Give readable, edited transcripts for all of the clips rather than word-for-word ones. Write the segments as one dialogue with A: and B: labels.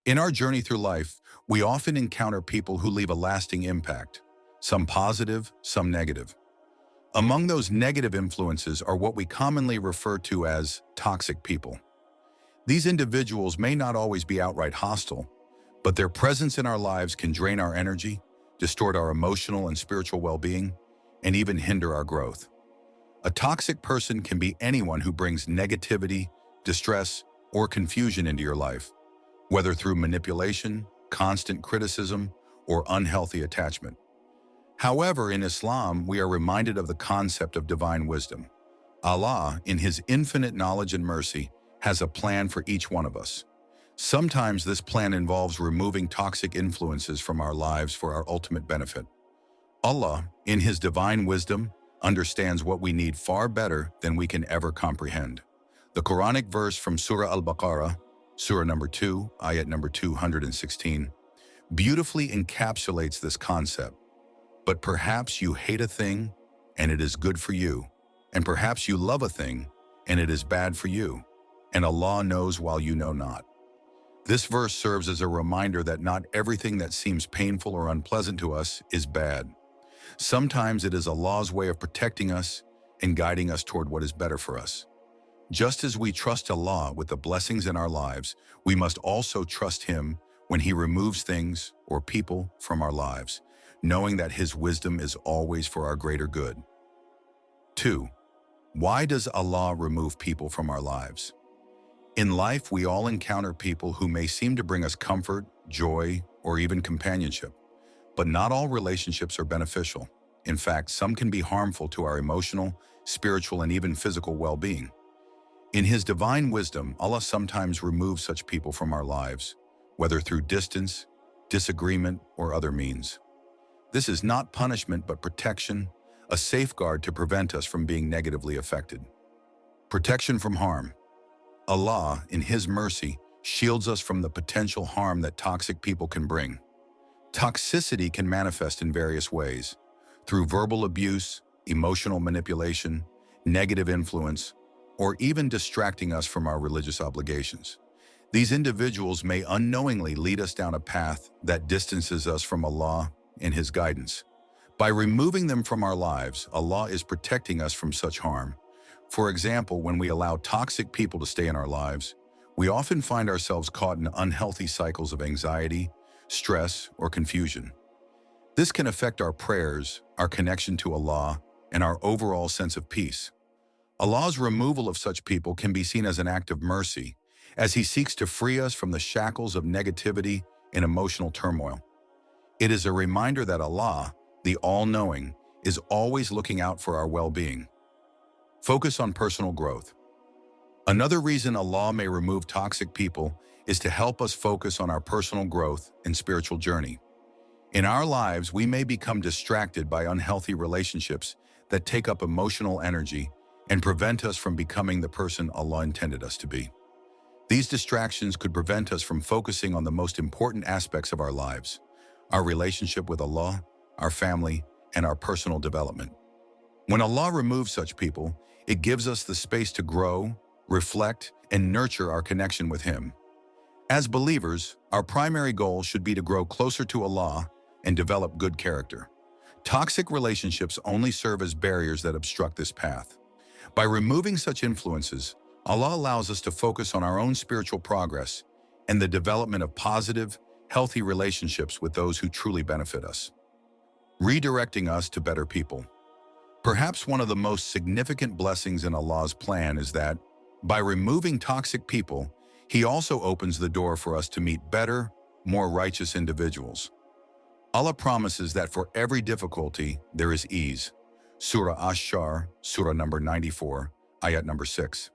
A: In our journey through life, we often encounter people who leave a lasting impact, some positive, some negative. Among those negative influences are what we commonly refer to as toxic people. These individuals may not always be outright hostile, but their presence in our lives can drain our energy, distort our emotional and spiritual well-being, and even hinder our growth. A toxic person can be anyone who brings negativity, distress, or confusion into your life, whether through manipulation, constant criticism, or unhealthy attachment. However, in Islam, we are reminded of the concept of divine wisdom. Allah, in His infinite knowledge and mercy, has a plan for each one of us. Sometimes this plan involves removing toxic influences from our lives for our ultimate benefit. Allah, in His divine wisdom, understands what we need far better than we can ever comprehend. The Quranic verse from Surah Al-Baqarah, Surah number 2, ayat number 216, beautifully encapsulates this concept. But perhaps you hate a thing, and it is good for you, and perhaps you love a thing, and it is bad for you, and Allah knows while you know not. This verse serves as a reminder that not everything that seems painful or unpleasant to us is bad. Sometimes it is Allah's way of protecting us and guiding us toward what is better for us. Just as we trust Allah with the blessings in our lives, we must also trust Him when He removes things or people from our lives, knowing that His wisdom is always for our greater good. 2. Why does Allah remove people from our lives? In life, we all encounter people who may seem to bring us comfort, joy, or even companionship. But not all relationships are beneficial. In fact, some can be harmful to our emotional, spiritual, and even physical well-being. In His divine wisdom, Allah sometimes removes such people from our lives, whether through distance, disagreement, or other means. This is not punishment but protection, a safeguard to prevent us from being negatively affected. Protection from harm. Allah, in His mercy, shields us from the potential harm that toxic people can bring. Toxicity can manifest in various ways, through verbal abuse, emotional manipulation, negative influence, or even distracting us from our religious obligations. These individuals may unknowingly lead us down a path that distances us from Allah and His guidance. By removing them from our lives, Allah is protecting us from such harm. For example, when we allow toxic people to stay in our lives, we often find ourselves caught in unhealthy cycles of anxiety, stress, or confusion. This can affect our prayers, our connection to Allah, and our overall sense of peace. Allah's removal of such people can be seen as an act of mercy, as He seeks to free us from the shackles of negativity and emotional turmoil. It is a reminder that Allah, the all-knowing, is always looking out for our well-being. Focus on personal growth. Another reason Allah may remove toxic people is to help us focus on our personal growth and spiritual journey. In our lives, we may become distracted by unhealthy relationships that take up emotional energy and prevent us from becoming the person Allah intended us to be. These distractions could prevent us from focusing on the most important aspects of our lives, our relationship with Allah, our family, and our personal development. When Allah removes such people, it gives us the space to grow, reflect, and nurture our connection with Him. As believers, our primary goal should be to grow closer to Allah and develop good character. Toxic relationships only serve as barriers that obstruct this path. By removing such influences, Allah allows us to focus on our own spiritual progress and the development of positive, healthy relationships with those who truly benefit us. Redirecting us to better people. Perhaps one of the most significant blessings in Allah's plan is that, by removing toxic people, He also opens the door for us to meet better, more righteous individuals. Allah promises that for every difficulty, there is ease. Surah Ash-Shar, Surah number 94, ayat number 6.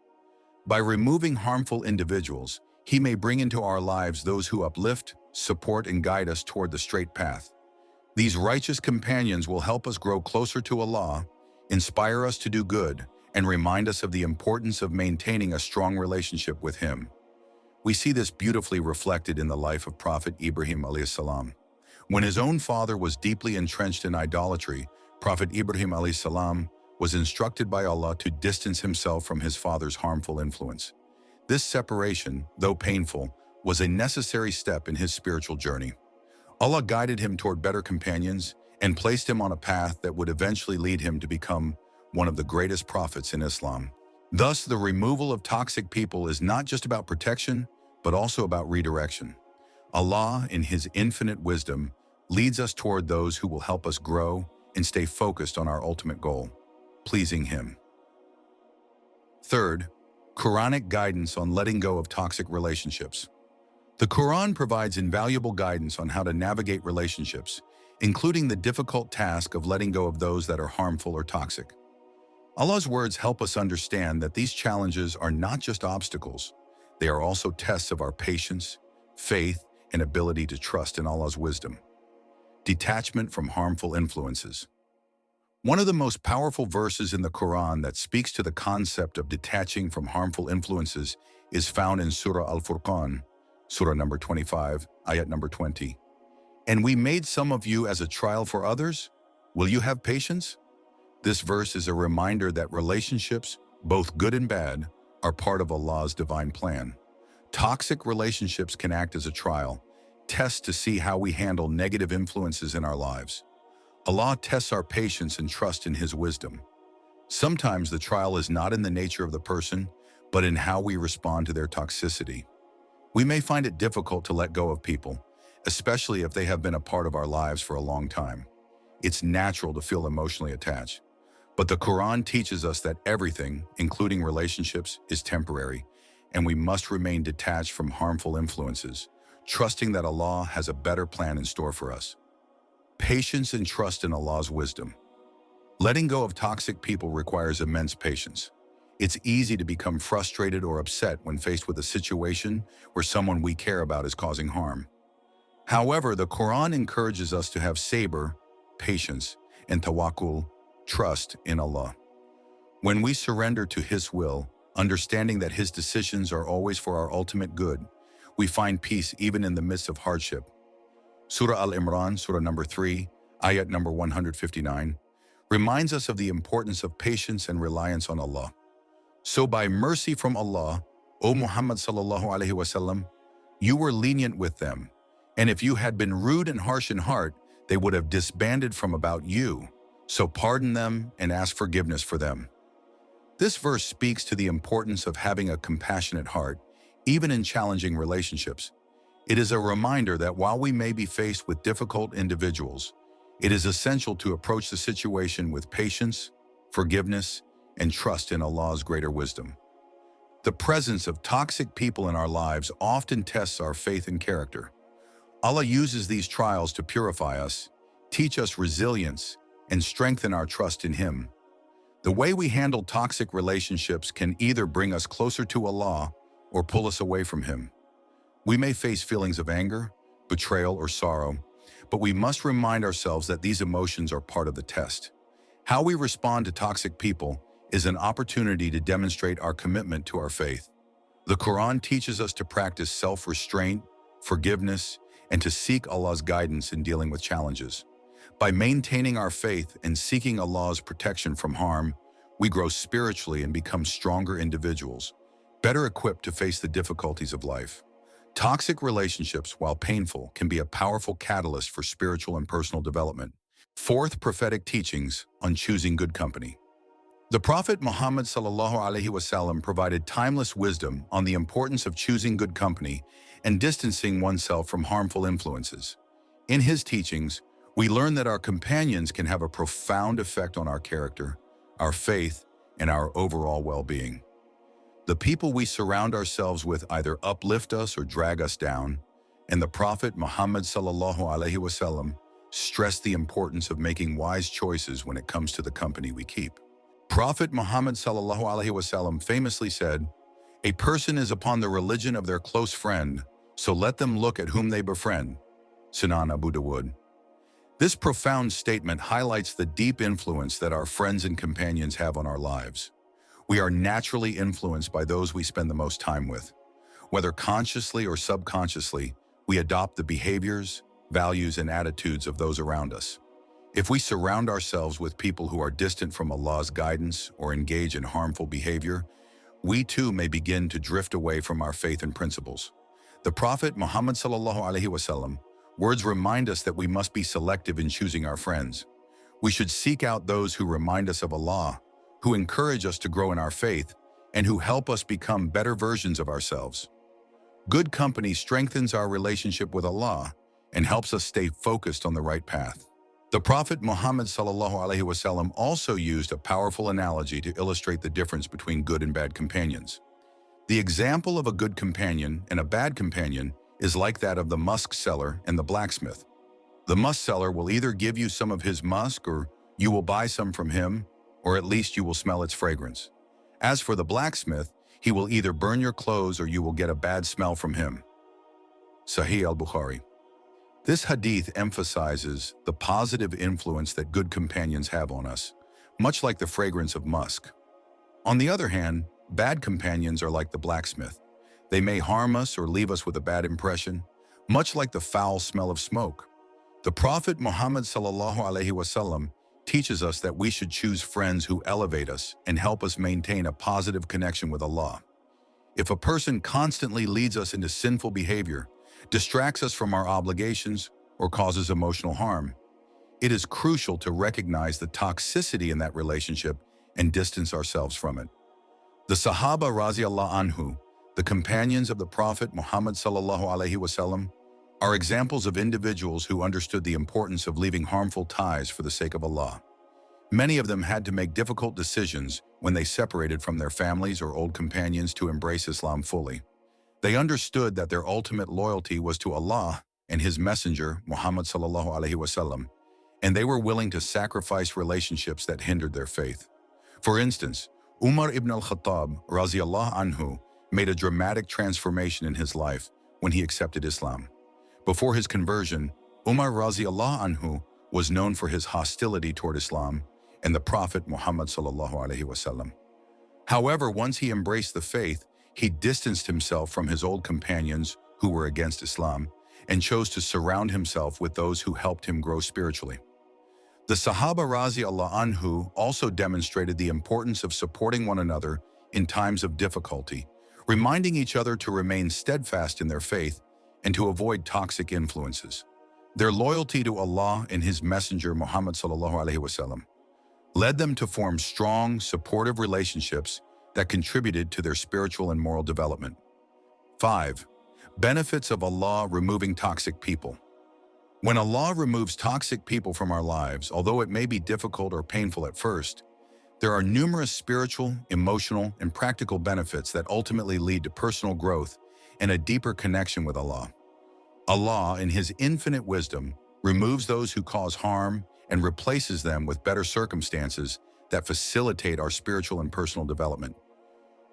A: By removing harmful individuals, He may bring into our lives those who uplift, support, and guide us toward the straight path. These righteous companions will help us grow closer to Allah, inspire us to do good, and remind us of the importance of maintaining a strong relationship with Him. We see this beautifully reflected in the life of Prophet Ibrahim a.s. When his own father was deeply entrenched in idolatry, Prophet Ibrahim a.s. was instructed by Allah to distance himself from his father's harmful influence. This separation, though painful, was a necessary step in his spiritual journey. Allah guided him toward better companions and placed him on a path that would eventually lead him to become one of the greatest prophets in Islam. Thus, the removal of toxic people is not just about protection, but also about redirection. Allah, in His infinite wisdom, leads us toward those who will help us grow and stay focused on our ultimate goal, pleasing Him. Third, Quranic guidance on letting go of toxic relationships. The Quran provides invaluable guidance on how to navigate relationships, including the difficult task of letting go of those that are harmful or toxic. Allah's words help us understand that these challenges are not just obstacles, they are also tests of our patience, faith, and ability to trust in Allah's wisdom. Detachment from harmful influences. One of the most powerful verses in the Quran that speaks to the concept of detaching from harmful influences is found in Surah Al-Furqan, Surah number 25, ayat number 20. And we made some of you as a trial for others. Will you have patience? This verse is a reminder that relationships, both good and bad, are part of Allah's divine plan. Toxic relationships can act as a trial, test to see how we handle negative influences in our lives. Allah tests our patience and trust in His wisdom. Sometimes the trial is not in the nature of the person, but in how we respond to their toxicity. We may find it difficult to let go of people, especially if they have been a part of our lives for a long time. It's natural to feel emotionally attached. But the Quran teaches us that everything, including relationships, is temporary, and we must remain detached from harmful influences, trusting that Allah has a better plan in store for us. Patience and trust in Allah's wisdom. Letting go of toxic people requires immense patience. It's easy to become frustrated or upset when faced with a situation where someone we care about is causing harm. However, the Quran encourages us to have sabr, patience, and tawakkul, trust in Allah. When we surrender to His will, understanding that His decisions are always for our ultimate good, we find peace even in the midst of hardship. Surah Al-Imran, Surah number 3, ayat number 159, reminds us of the importance of patience and reliance on Allah. So by mercy from Allah, O Muhammad sallallahu alaihi wasallam, you were lenient with them, and if you had been rude and harsh in heart, they would have disbanded from about you. So pardon them and ask forgiveness for them. This verse speaks to the importance of having a compassionate heart, even in challenging relationships. It is a reminder that while we may be faced with difficult individuals, it is essential to approach the situation with patience, forgiveness, and trust in Allah's greater wisdom. The presence of toxic people in our lives often tests our faith and character. Allah uses these trials to purify us, teach us resilience, and strengthen our trust in Him. The way we handle toxic relationships can either bring us closer to Allah or pull us away from Him. We may face feelings of anger, betrayal, or sorrow, but we must remind ourselves that these emotions are part of the test. How we respond to toxic people is an opportunity to demonstrate our commitment to our faith. The Quran teaches us to practice self-restraint, forgiveness, and to seek Allah's guidance in dealing with challenges. By maintaining our faith and seeking Allah's protection from harm, we grow spiritually and become stronger individuals, better equipped to face the difficulties of life. Toxic relationships, while painful, can be a powerful catalyst for spiritual and personal development. Fourth, prophetic teachings on choosing good company. The Prophet Muhammad ﷺ provided timeless wisdom on the importance of choosing good company and distancing oneself from harmful influences. In his teachings, we learn that our companions can have a profound effect on our character, our faith, and our overall well-being. The people we surround ourselves with either uplift us or drag us down, and the Prophet Muhammad ﷺ stressed the importance of making wise choices when it comes to the company we keep. Prophet Muhammad ﷺ famously said, "A person is upon the religion of their close friend, so let them look at whom they befriend." Sunan Abu Dawud. This profound statement highlights the deep influence that our friends and companions have on our lives. We are naturally influenced by those we spend the most time with. Whether consciously or subconsciously, we adopt the behaviors, values, and attitudes of those around us. If we surround ourselves with people who are distant from Allah's guidance or engage in harmful behavior, we too may begin to drift away from our faith and principles. The Prophet Muhammad ﷺ words remind us that we must be selective in choosing our friends. We should seek out those who remind us of Allah, who encourage us to grow in our faith, and who help us become better versions of ourselves. Good company strengthens our relationship with Allah and helps us stay focused on the right path. The Prophet Muhammad ﷺ also used a powerful analogy to illustrate the difference between good and bad companions. The example of a good companion and a bad companion is like that of the musk seller and the blacksmith. The musk seller will either give you some of his musk, or you will buy some from him, or at least you will smell its fragrance. As for the blacksmith, he will either burn your clothes or you will get a bad smell from him. Sahih al-Bukhari. This hadith emphasizes the positive influence that good companions have on us, much like the fragrance of musk. On the other hand, bad companions are like the blacksmith. They may harm us or leave us with a bad impression, much like the foul smell of smoke. The Prophet Muhammad ﷺ teaches us that we should choose friends who elevate us and help us maintain a positive connection with Allah. If a person constantly leads us into sinful behavior, distracts us from our obligations, or causes emotional harm, it is crucial to recognize the toxicity in that relationship and distance ourselves from it. The Sahaba Radiallahu Anhu, the companions of the Prophet Muhammad ﷺ, are examples of individuals who understood the importance of leaving harmful ties for the sake of Allah. Many of them had to make difficult decisions when they separated from their families or old companions to embrace Islam fully. They understood that their ultimate loyalty was to Allah and His Messenger, Muhammad ﷺ, and they were willing to sacrifice relationships that hindered their faith. For instance, Umar ibn al-Khattab Radiallahu Anhu made a dramatic transformation in his life when he accepted Islam. Before his conversion, Umar Radiallahu Anhu was known for his hostility toward Islam and the Prophet Muhammad ﷺ. However, once he embraced the faith, he distanced himself from his old companions who were against Islam and chose to surround himself with those who helped him grow spiritually. The Sahaba Radiallahu Anhu also demonstrated the importance of supporting one another in times of difficulty, reminding each other to remain steadfast in their faith and to avoid toxic influences. Their loyalty to Allah and His Messenger Muhammad ﷺ led them to form strong, supportive relationships that contributed to their spiritual and moral development. 5. Benefits of Allah removing toxic people. When Allah removes toxic people from our lives, although it may be difficult or painful at first, there are numerous spiritual, emotional, and practical benefits that ultimately lead to personal growth and a deeper connection with Allah. Allah, in His infinite wisdom, removes those who cause harm and replaces them with better circumstances that facilitate our spiritual and personal development.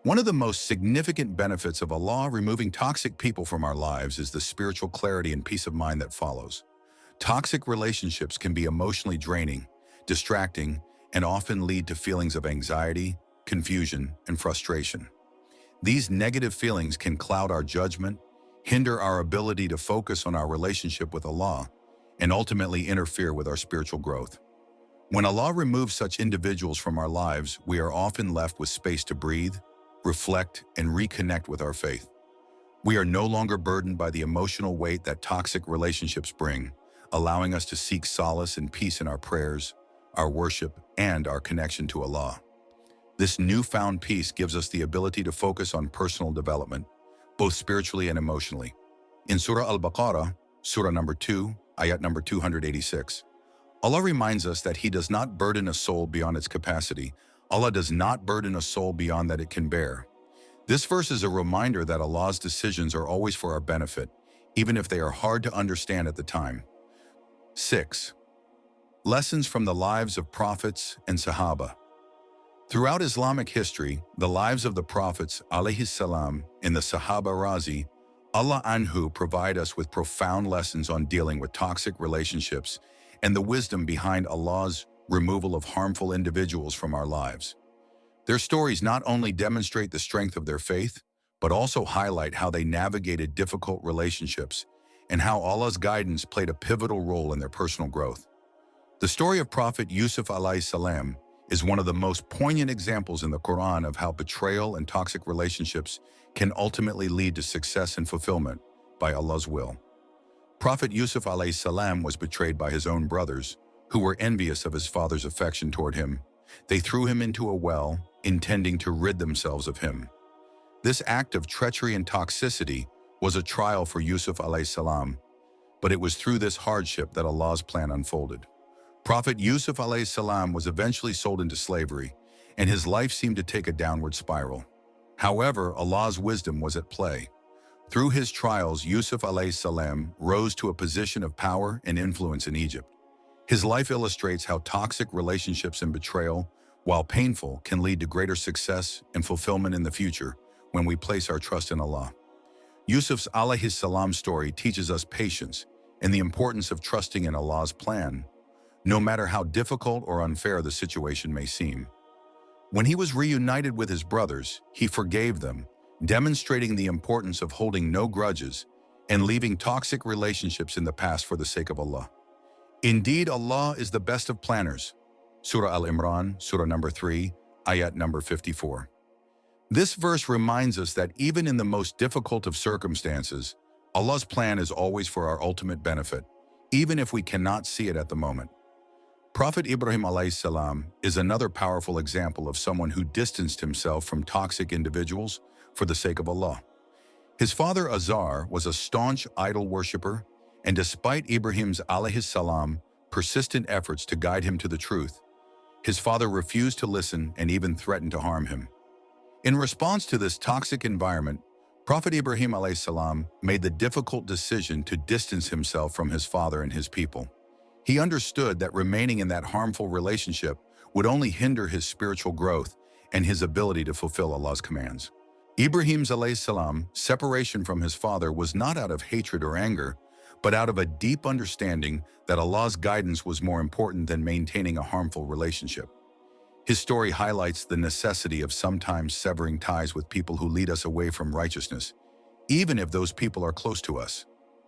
A: One of the most significant benefits of Allah removing toxic people from our lives is the spiritual clarity and peace of mind that follows. Toxic relationships can be emotionally draining, distracting, and often lead to feelings of anxiety, confusion, and frustration. These negative feelings can cloud our judgment, hinder our ability to focus on our relationship with Allah, and ultimately interfere with our spiritual growth. When Allah removes such individuals from our lives, we are often left with space to breathe, reflect, and reconnect with our faith. We are no longer burdened by the emotional weight that toxic relationships bring, allowing us to seek solace and peace in our prayers, our worship, and our connection to Allah. This newfound peace gives us the ability to focus on personal development, both spiritually and emotionally. In Surah Al-Baqarah, Surah number 2, Ayat number 286, Allah reminds us that He does not burden a soul beyond its capacity. Allah does not burden a soul beyond that it can bear. This verse is a reminder that Allah's decisions are always for our benefit, even if they are hard to understand at the time. 6. Lessons from the lives of prophets and Sahaba. Throughout Islamic history, the lives of the prophets alayhi salam and the Sahaba Razi Allah Anhu provide us with profound lessons on dealing with toxic relationships and the wisdom behind Allah's removal of harmful individuals from our lives. Their stories not only demonstrate the strength of their faith, but also highlight how they navigated difficult relationships and how Allah's guidance played a pivotal role in their personal growth. The story of Prophet Yusuf alayhi salam is one of the most poignant examples in the Quran of how betrayal and toxic relationships can ultimately lead to success and fulfillment, by Allah's will. Prophet Yusuf alayhi salam was betrayed by his own brothers, who were envious of his father's affection toward him. They threw him into a well, intending to rid themselves of him. This act of treachery and toxicity was a trial for Yusuf alayhi salam, but it was through this hardship that Allah's plan unfolded. Prophet Yusuf alayhi salam was eventually sold into slavery, and his life seemed to take a downward spiral. However, Allah's wisdom was at play. Through his trials, Yusuf alayhi salam rose to a position of power and influence in Egypt. His life illustrates how toxic relationships and betrayal, while painful, can lead to greater success and fulfillment in the future when we place our trust in Allah. Yusuf's alayhi salam story teaches us patience and the importance of trusting in Allah's plan, no matter how difficult or unfair the situation may seem. When he was reunited with his brothers, he forgave them, demonstrating the importance of holding no grudges and leaving toxic relationships in the past for the sake of Allah. Indeed, Allah is the best of planners. Surah Al-Imran, Surah number 3, Ayat number 54. This verse reminds us that even in the most difficult of circumstances, Allah's plan is always for our ultimate benefit, even if we cannot see it at the moment. Prophet Ibrahim alayhi salam is another powerful example of someone who distanced himself from toxic individuals for the sake of Allah. His father Azar was a staunch idol worshipper, and despite Ibrahim's alayhi salam persistent efforts to guide him to the truth, his father refused to listen and even threatened to harm him. In response to this toxic environment, Prophet Ibrahim alayhi salam made the difficult decision to distance himself from his father and his people. He understood that remaining in that harmful relationship would only hinder his spiritual growth and his ability to fulfill Allah's commands. Ibrahim's alayhi salam separation from his father was not out of hatred or anger, but out of a deep understanding that Allah's guidance was more important than maintaining a harmful relationship. His story highlights the necessity of sometimes severing ties with people who lead us away from righteousness, even if those people are close to us.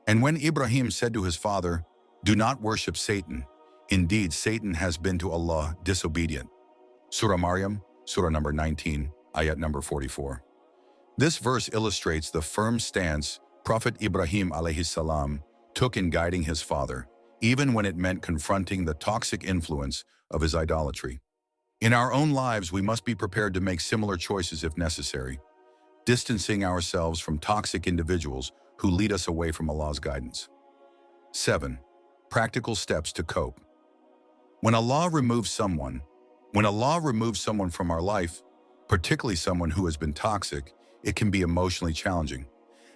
A: And when Ibrahim said to his father, "Do not worship Satan. Indeed, Satan has been to Allah disobedient." Surah Maryam, Surah number 19, Ayat number 44. This verse illustrates the firm stance Prophet Ibrahim alayhi salam took in guiding his father, even when it meant confronting the toxic influence of his idolatry. In our own lives, we must be prepared to make similar choices if necessary, distancing ourselves from toxic individuals who lead us away from Allah's guidance. 7. Practical steps to cope. When Allah removes someone from our life, particularly someone who has been toxic, it can be emotionally challenging.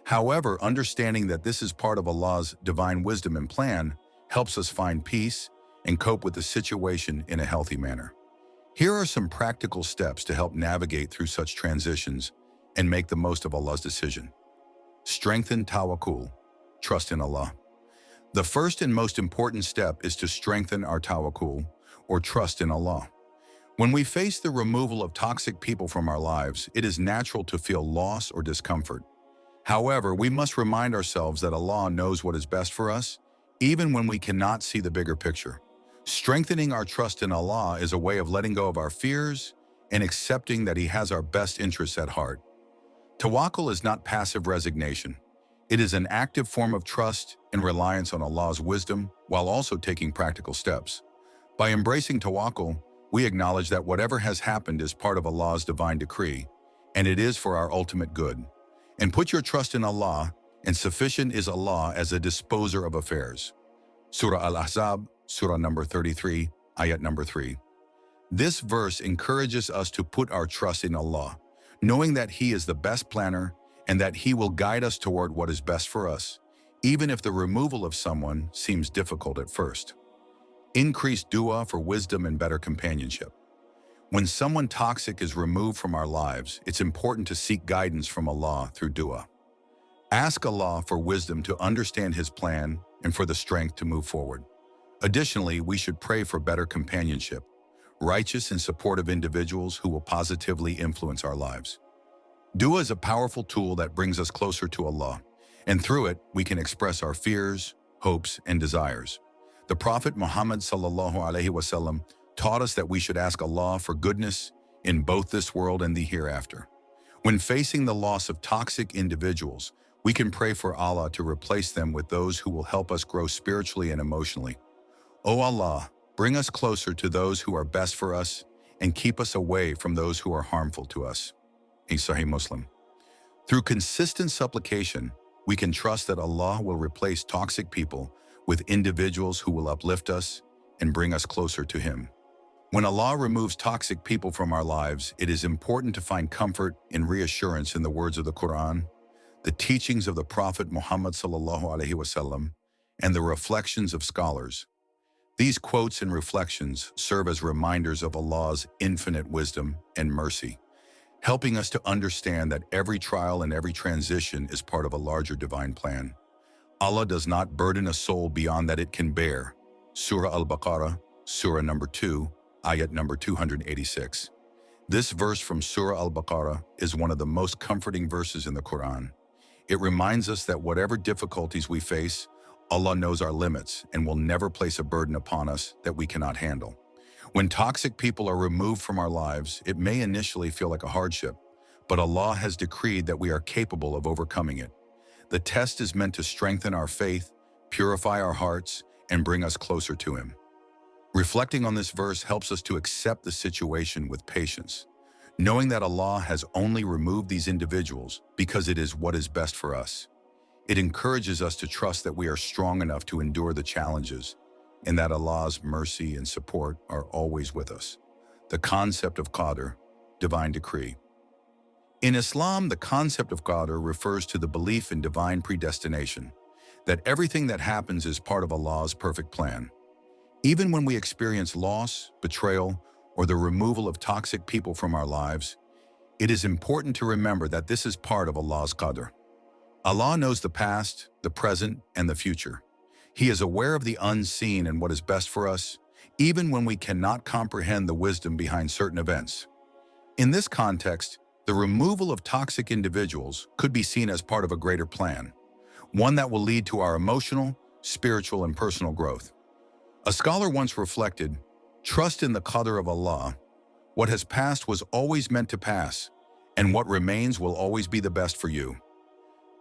A: However, understanding that this is part of Allah's divine wisdom and plan helps us find peace and cope with the situation in a healthy manner. Here are some practical steps to help navigate through such transitions and make the most of Allah's decision. Strengthen tawakkul, trust in Allah. The first and most important step is to strengthen our tawakkul, or trust in Allah. When we face the removal of toxic people from our lives, it is natural to feel loss or discomfort. However, we must remind ourselves that Allah knows what is best for us, even when we cannot see the bigger picture. Strengthening our trust in Allah is a way of letting go of our fears and accepting that He has our best interests at heart. Tawakkul is not passive resignation. It is an active form of trust and reliance on Allah's wisdom while also taking practical steps. By embracing tawakkul, we acknowledge that whatever has happened is part of Allah's divine decree, and it is for our ultimate good. And put your trust in Allah, and sufficient is Allah as a disposer of affairs. Surah Al-Ahzab, Surah number 33, Ayat number 3. This verse encourages us to put our trust in Allah, knowing that He is the best planner and that He will guide us toward what is best for us, even if the removal of someone seems difficult at first. Increase dua for wisdom and better companionship. When someone toxic is removed from our lives, it's important to seek guidance from Allah through dua. Ask Allah for wisdom to understand His plan and for the strength to move forward. Additionally, we should pray for better companionship, righteous and supportive individuals who will positively influence our lives. Dua is a powerful tool that brings us closer to Allah, and through it, we can express our fears, hopes, and desires. The Prophet Muhammad ﷺ taught us that we should ask Allah for goodness in both this world and the hereafter. When facing the loss of toxic individuals, We can pray for Allah to replace them with those who will help us grow spiritually and emotionally. O Allah, bring us closer to those who are best for us and keep us away from those who are harmful to us. A Sahih Muslim. Through consistent supplication, we can trust that Allah will replace toxic people with individuals who will uplift us and bring us closer to Him. When Allah removes toxic people from our lives, it is important to find comfort and reassurance in the words of the Quran, the teachings of the Prophet Muhammad ﷺ, and the reflections of scholars. These quotes and reflections serve as reminders of Allah's infinite wisdom and mercy, helping us to understand that every trial and every transition is part of a larger divine plan. Allah does not burden a soul beyond that it can bear. Surah Al-Baqarah, Surah number 2, Ayat number 286. This verse from Surah Al-Baqarah is one of the most comforting verses in the Quran. It reminds us that whatever difficulties we face, Allah knows our limits and will never place a burden upon us that we cannot handle. When toxic people are removed from our lives, it may initially feel like a hardship, but Allah has decreed that we are capable of overcoming it. The test is meant to strengthen our faith, purify our hearts, and bring us closer to Him. Reflecting on this verse helps us to accept the situation with patience, knowing that Allah has only removed these individuals because it is what is best for us. It encourages us to trust that we are strong enough to endure the challenges and that Allah's mercy and support are always with us. The concept of Qadr, divine decree. In Islam, the concept of Qadr refers to the belief in divine predestination, that everything that happens is part of Allah's perfect plan. Even when we experience loss, betrayal, or the removal of toxic people from our lives, it is important to remember that this is part of Allah's Qadr. Allah knows the past, the present, and the future. He is aware of the unseen and what is best for us, even when we cannot comprehend the wisdom behind certain events. In this context, the removal of toxic individuals could be seen as part of a greater plan, one that will lead to our emotional, spiritual, and personal growth. A scholar once reflected, "Trust in the Qadr of Allah. What has passed was always meant to pass, and what remains will always be the best for you."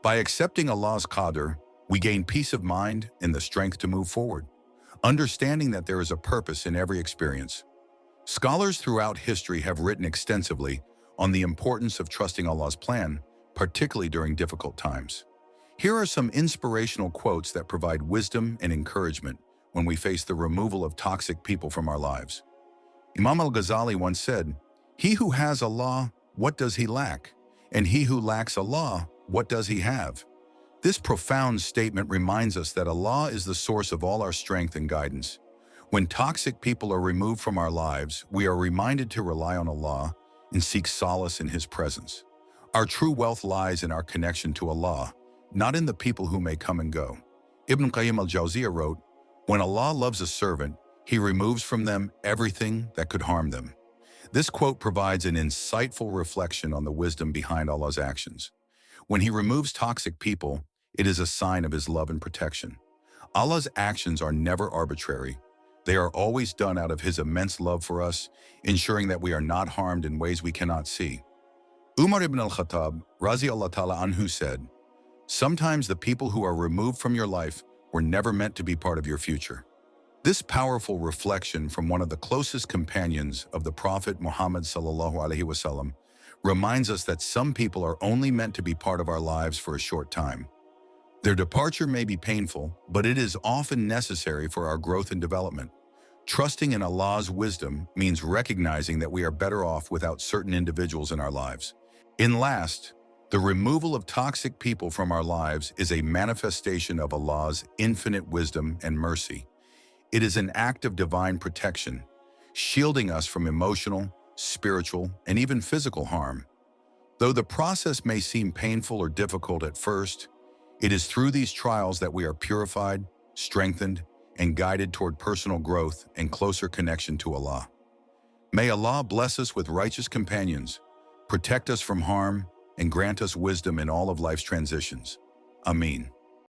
A: By accepting Allah's Qadr, we gain peace of mind and the strength to move forward, understanding that there is a purpose in every experience. Scholars throughout history have written extensively on the importance of trusting Allah's plan, particularly during difficult times. Here are some inspirational quotes that provide wisdom and encouragement when we face the removal of toxic people from our lives. Imam al-Ghazali once said, "He who has Allah, what does he lack? And he who lacks Allah, what does he have?" This profound statement reminds us that Allah is the source of all our strength and guidance. When toxic people are removed from our lives, we are reminded to rely on Allah and seek solace in His presence. Our true wealth lies in our connection to Allah, not in the people who may come and go. Ibn Qayyim al-Jawziyah wrote, "When Allah loves a servant, He removes from them everything that could harm them." This quote provides an insightful reflection on the wisdom behind Allah's actions. When He removes toxic people, it is a sign of His love and protection. Allah's actions are never arbitrary. They are always done out of His immense love for us, ensuring that we are not harmed in ways we cannot see. Umar ibn al-Khattab, Razi Allah Ta'ala anhu, said, "Sometimes the people who are removed from your life were never meant to be part of your future." This powerful reflection from one of the closest companions of the Prophet Muhammad ﷺ reminds us that some people are only meant to be part of our lives for a short time. Their departure may be painful, but it is often necessary for our growth and development. Trusting in Allah's wisdom means recognizing that we are better off without certain individuals in our lives. And last, the removal of toxic people from our lives is a manifestation of Allah's infinite wisdom and mercy. It is an act of divine protection, shielding us from emotional, spiritual, and even physical harm. Though the process may seem painful or difficult at first, it is through these trials that we are purified, strengthened, and guided toward personal growth and closer connection to Allah. May Allah bless us with righteous companions, protect us from harm, and grant us wisdom in all of life's transitions. Ameen.